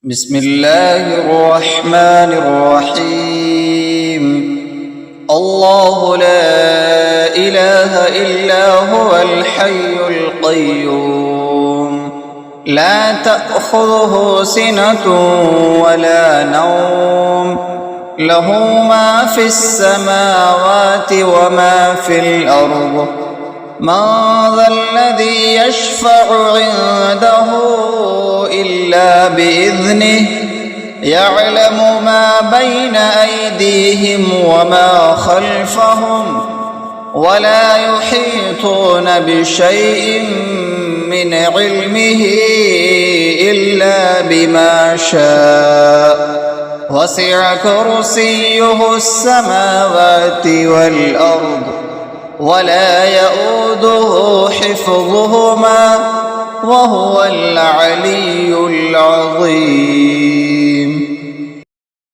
بسم الله الرحمن الرحيم. الله لا إله إلا هو الحي القيوم لا تأخذه سنة ولا نوم له ما في السماوات وما في الأرض من ذا الذي يشفع عنده إلا بإذنه يعلم ما بين أيديهم وما خلفهم ولا يحيطون بشيء من علمه إلا بما شاء وسع كرسيه السماوات والأرض ولا يؤوده حفظهما وهو العلي العظيم.